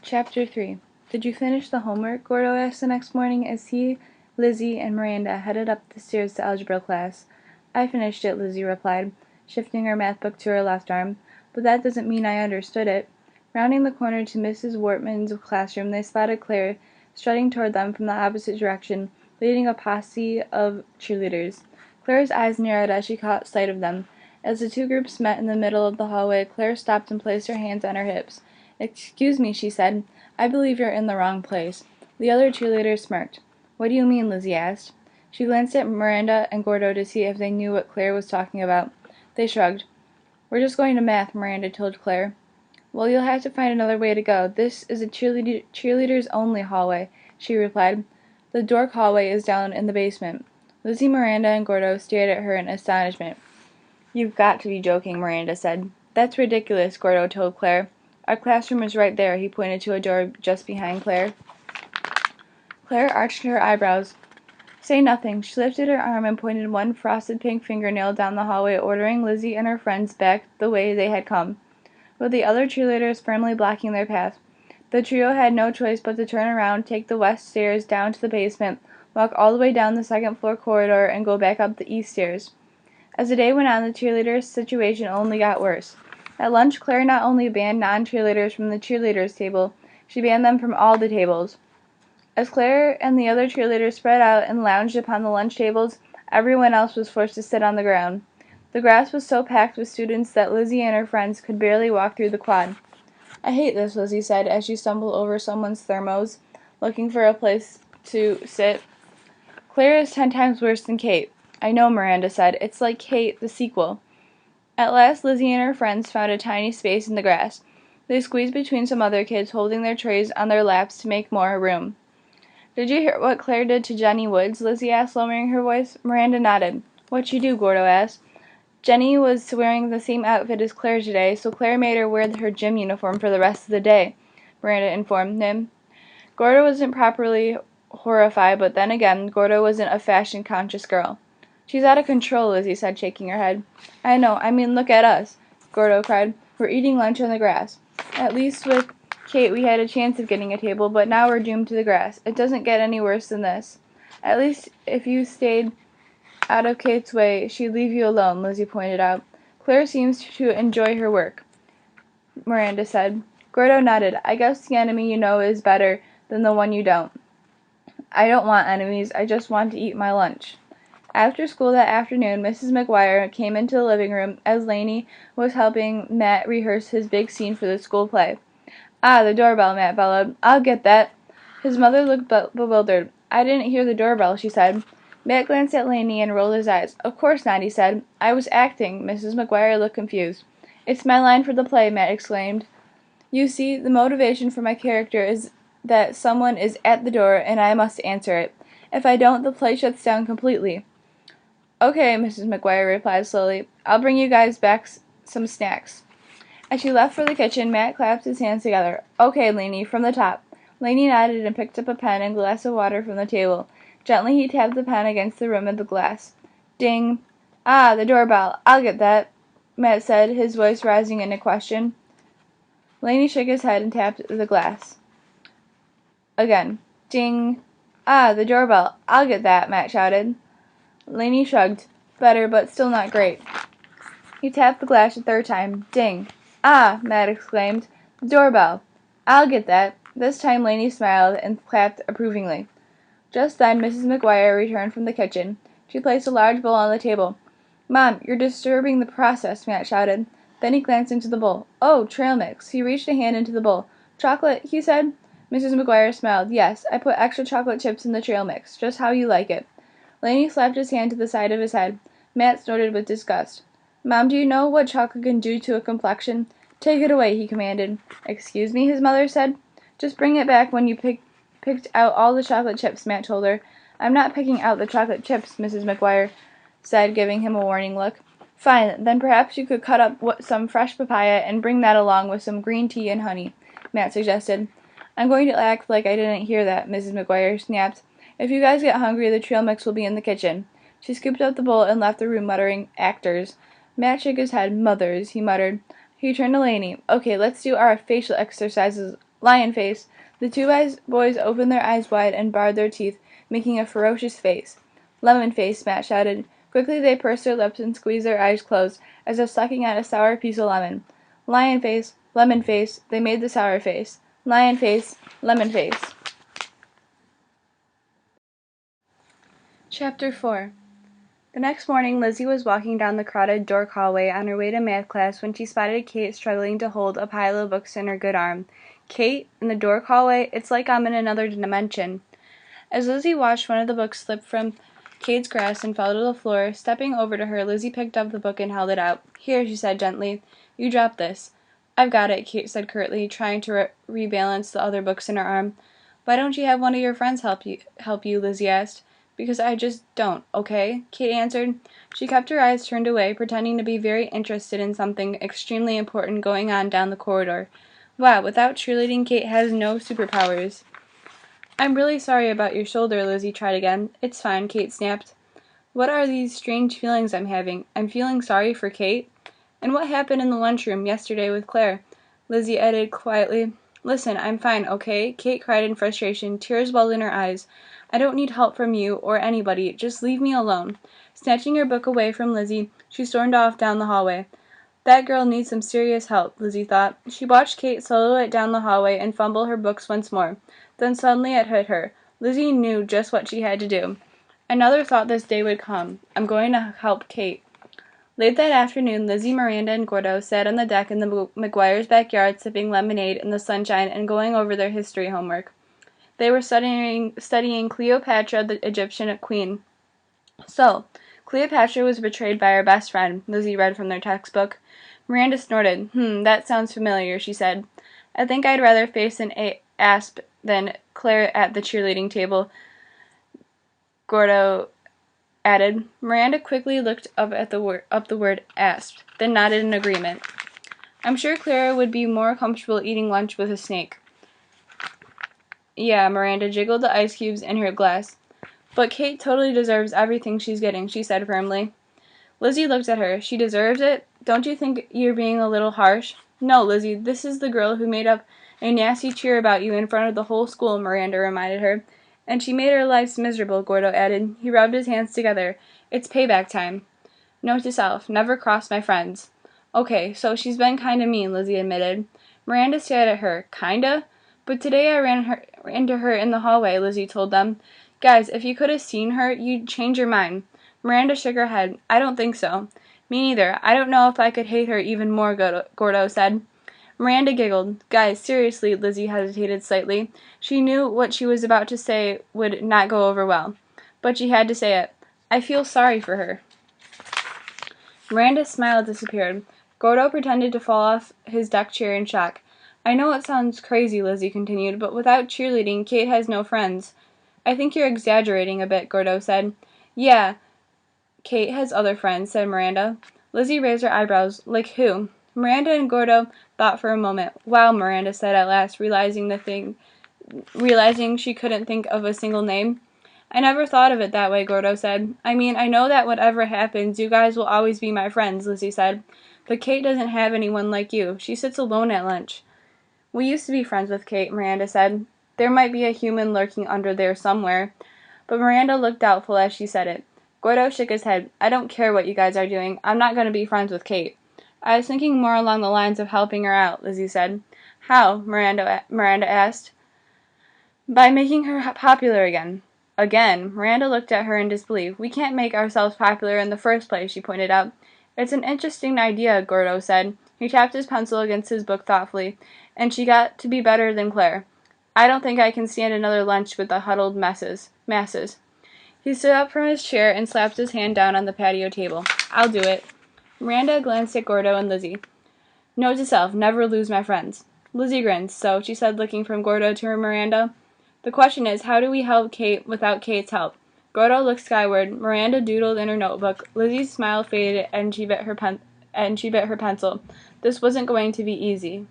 Chapter 3. Did you finish the homework? Gordo asked the next morning as he, Lizzie, and Miranda headed up the stairs to algebra class. I finished it, Lizzie replied, shifting her math book to her left arm, but that doesn't mean I understood it. Rounding the corner to Mrs. Wortman's classroom, they spotted Claire strutting toward them from the opposite direction, leading a posse of cheerleaders. Claire's eyes narrowed as she caught sight of them. As the two groups met in the middle of the hallway, Claire stopped and placed her hands on her hips. "Excuse me," she said. "I believe you're in the wrong place." The other cheerleader smirked. "What do you mean?" Lizzie asked. She glanced at Miranda and Gordo to see if they knew what Claire was talking about. They shrugged. "We're just going to math," Miranda told Claire. "Well, you'll have to find another way to go. This is a cheerleaders only hallway," she replied. "The dork hallway is down in the basement." Lizzie, Miranda, and Gordo stared at her in astonishment. "You've got to be joking," Miranda said. "That's ridiculous," Gordo told Claire. "Our classroom is right there." He pointed to a door just behind Claire. Claire arched her eyebrows. "Say nothing." She lifted her arm and pointed one frosted pink fingernail down the hallway, ordering Lizzie and her friends back the way they had come, with the other cheerleaders firmly blocking their path. The trio had no choice but to turn around, take the west stairs down to the basement, walk all the way down the second floor corridor, and go back up the east stairs. As the day went on, the cheerleaders' situation only got worse. At lunch, Claire not only banned non-cheerleaders from the cheerleaders' table, she banned them from all the tables. As Claire and the other cheerleaders spread out and lounged upon the lunch tables, everyone else was forced to sit on the ground. The grass was so packed with students that Lizzie and her friends could barely walk through the quad. "I hate this," Lizzie said as she stumbled over someone's thermos, looking for a place to sit. "Claire is 10 times worse than Kate." "I know," Miranda said. "It's like Kate, the sequel." At last Lizzie and her friends found a tiny space in the grass. They squeezed between some other kids, holding their trays on their laps to make more room. "Did you hear what Claire did to Jenny Woods?" Lizzie asked, lowering her voice. Miranda nodded. "What'd she do?" Gordo asked. "Jenny was wearing the same outfit as Claire today, so Claire made her wear her gym uniform for the rest of the day," Miranda informed him. Gordo wasn't properly horrified, but then again, Gordo wasn't a fashion-conscious girl. "She's out of control," Lizzie said, shaking her head. "I know. I mean, look at us," Gordo cried. "We're eating lunch on the grass. At least with Kate we had a chance of getting a table, but now we're doomed to the grass. It doesn't get any worse than this." "At least if you stayed out of Kate's way, she'd leave you alone," Lizzie pointed out. "Claire seems to enjoy her work," Miranda said. Gordo nodded. "I guess the enemy you know is better than the one you don't." "I don't want enemies. I just want to eat my lunch." After school that afternoon, Mrs. McGuire came into the living room as Lainey was helping Matt rehearse his big scene for the school play. "Ah, the doorbell," Matt bellowed. "I'll get that." His mother looked bewildered. "I didn't hear the doorbell," she said. Matt glanced at Lainey and rolled his eyes. "Of course not," he said. "I was acting." Mrs. McGuire looked confused. "It's my line for the play," Matt exclaimed. "You see, the motivation for my character is that someone is at the door and I must answer it. If I don't, the play shuts down completely." "Okay," Mrs. McGuire replied slowly. "I'll bring you guys back some snacks." As she left for the kitchen, Matt clapped his hands together. "Okay, Lainey, from the top." Lainey nodded and picked up a pen and glass of water from the table. Gently he tapped the pen against the rim of the glass. Ding. "Ah, the doorbell. I'll get that," Matt said, his voice rising in a question. Lainey shook his head and tapped the glass again. Ding. "Ah, the doorbell. I'll get that," Matt shouted. Lainey shrugged. "Better, but still not great." He tapped the glass a third time. Ding. "Ah!" Matt exclaimed. "The doorbell. I'll get that." This time Lainey smiled and clapped approvingly. Just then Mrs. McGuire returned from the kitchen. She placed a large bowl on the table. "Mom, you're disturbing the process," Matt shouted. Then he glanced into the bowl. "Oh, trail mix." He reached a hand into the bowl. "Chocolate?" he said. Mrs. McGuire smiled. "Yes, I put extra chocolate chips in the trail mix, just how you like it." Lainey slapped his hand to the side of his head. Matt snorted with disgust. "Mom, do you know what chocolate can do to a complexion?" "Take it away," he commanded. "Excuse me," his mother said. "Just bring it back when you picked out all the chocolate chips," Matt told her. "I'm not picking out the chocolate chips," Mrs. McGuire said, giving him a warning look. "Fine, then perhaps you could cut up some fresh papaya and bring that along with some green tea and honey," Matt suggested. "I'm going to act like I didn't hear that," Mrs. McGuire snapped. "If you guys get hungry, the trail mix will be in the kitchen." She scooped up the bowl and left the room, muttering, "Actors." Matt shook his head. "Mothers," he muttered. He turned to Lainey. "Okay, let's do our facial exercises Lion face. The two boys opened their eyes wide and bared their teeth, making a ferocious face. Lemon face, Matt shouted. Quickly they pursed their lips and squeezed their eyes closed, as if sucking at a sour piece of lemon. Lion face, lemon face, they made the sour face. Lion face, lemon face. Chapter 4. The next morning Lizzie was walking down the crowded dork hallway on her way to math class when she spotted Kate struggling to hold a pile of books in her good arm. Kate, in the dork hallway? It's like I'm in another dimension. As Lizzie watched one of the books slip from Kate's grasp and fell to the floor, stepping over to her, Lizzie picked up the book and held it out. Here, she said gently. You dropped this. I've got it, Kate said curtly, trying to rebalance the other books in her arm. Why don't you have one of your friends help you? Lizzie asked. Because I just don't, okay? Kate answered. She kept her eyes turned away, pretending to be very interested in something extremely important going on down the corridor. Wow, without cheerleading, Kate has no superpowers. I'm really sorry about your shoulder, Lizzie tried again. It's fine, Kate snapped. What are these strange feelings I'm having? I'm feeling sorry for Kate? And what happened in the lunchroom yesterday with Claire? Lizzie added quietly. Listen, I'm fine, okay? Kate cried in frustration, tears welled in her eyes. I don't need help from you or anybody. Just leave me alone. Snatching her book away from Lizzie, she stormed off down the hallway. That girl needs some serious help, Lizzie thought. She watched Kate silhouette down the hallway and fumble her books once more. Then suddenly it hit her. Lizzie knew just what she had to do. I never thought this day would come. I'm going to help Kate. Late that afternoon, Lizzie, Miranda, and Gordo sat on the deck in the McGuire's backyard sipping lemonade in the sunshine and going over their history homework. They were studying Cleopatra, the Egyptian queen. So, Cleopatra was betrayed by her best friend, Lizzie read from their textbook. Miranda snorted. That sounds familiar, she said. I think I'd rather face an asp than Claire at the cheerleading table, Gordo added. Miranda quickly looked up at the word asp, then nodded in agreement. I'm sure Clara would be more comfortable eating lunch with a snake. Yeah, Miranda jiggled the ice cubes in her glass. But Kate totally deserves everything she's getting, she said firmly. Lizzie looked at her. She deserves it? Don't you think you're being a little harsh? No, Lizzie, this is the girl who made up a nasty cheer about you in front of the whole school, Miranda reminded her. And she made our lives miserable, Gordo added. He rubbed his hands together. It's payback time. Note to self, never cross my friends. Okay, so she's been kinda mean, Lizzie admitted. Miranda stared at her. Kinda? But today I ran into her in the hallway, Lizzie told them. Guys, if you could have seen her, you'd change your mind. Miranda shook her head. I don't think so. Me neither. I don't know if I could hate her even more, Gordo said. Miranda giggled. Guys, seriously, Lizzie hesitated slightly. She knew what she was about to say would not go over well. But she had to say it. I feel sorry for her. Miranda's smile disappeared. Gordo pretended to fall off his deck chair in shock. I know it sounds crazy, Lizzie continued, but without cheerleading, Kate has no friends. I think you're exaggerating a bit, Gordo said. Yeah, Kate has other friends, said Miranda. Lizzie raised her eyebrows. Like who? Miranda and Gordo thought for a moment. Wow, Miranda said at last, realizing she couldn't think of a single name. I never thought of it that way, Gordo said. I mean, I know that whatever happens, you guys will always be my friends, Lizzie said. But Kate doesn't have anyone like you. She sits alone at lunch. We used to be friends with Kate, Miranda said. There might be a human lurking under there somewhere. But Miranda looked doubtful as she said it. Gordo shook his head. I don't care what you guys are doing. I'm not going to be friends with Kate. I was thinking more along the lines of helping her out, Lizzie said. How? Miranda asked. By making her popular again. Again? Miranda looked at her in disbelief. We can't make ourselves popular in the first place, she pointed out. It's an interesting idea, Gordo said. He tapped his pencil against his book thoughtfully. And she got to be better than Claire. I don't think I can stand another lunch with the huddled masses. He stood up from his chair and slapped his hand down on the patio table. I'll do it. Miranda glanced at Gordo and Lizzie. Note to self, never lose my friends. Lizzie grinned. So, she said, looking from Gordo to her Miranda. The question is, how do we help Kate without Kate's help? Gordo looked skyward. Miranda doodled in her notebook. Lizzie's smile faded and she bit her pencil. This wasn't going to be easy.